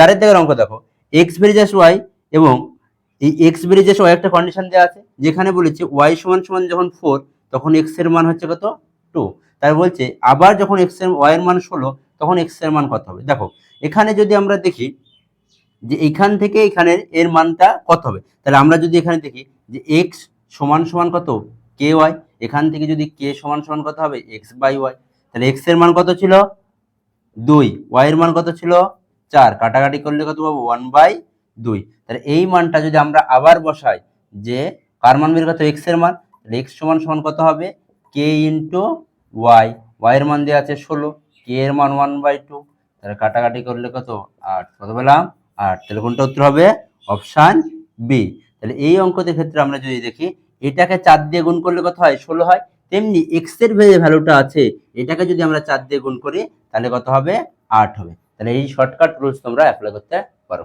4 দাগের অঙ্ক দেখো, এক্স ভেরিজাস ওয়াই, এবং এই এক্স ভেরিজাস ওয়াই একটা কন্ডিশন দেওয়া আছে, যেখানে বলেছে ওয়াই সমান সমান যখন 4 তখন এক্স এর মান হচ্ছে কত 2। তার বলছে আবার যখন এক্স এর ওয়াই এর মান 16 তখন এক্স এর মান কত হবে। দেখো এখানে যদি আমরা দেখি যে এইখান থেকে এখানের এর মানটা কত হবে, তাহলে আমরা যদি এখানে দেখি যে এক্স সমান সমান কত কে ওয়াই, এখান থেকে যদি কে সমান সমান কত হবে এক্স বাই ওয়াই, তাহলে এক্স এর মান কত ছিল 2, ওয়াই এর মান কত ছিল 4, কাটাকাটি করলে কত পাবো 1/2। তাহলে এই মানটা যদি আমরা আবার বসাই যে কার মান বের কত এক্স এর মান, তাহলে এক্স সমান সমান কত হবে কে ইন্টু ওয়াই, ওয়াই এর মান দেওয়া আছে 16, কে এর মান 1/2, তাহলে কাটাকাটি করলে কত 8, কত পেলাম 8। তাহলে কোনটা উত্তর হবে অপশান বি। তাহলে এই অঙ্কদের ক্ষেত্রে আমরা যদি দেখি এটাকে 4 দিয়ে গুণ করলে কত হয় 16 হয়, তেমনি এক্স এর যে ভ্যালুটা আছে এটাকে যদি আমরা 4 দিয়ে গুণ করি তাহলে কত হবে 8 হবে। তাহলে এই শর্টকাট রুলস তোমরা অ্যাপ্লাই করতে পারো।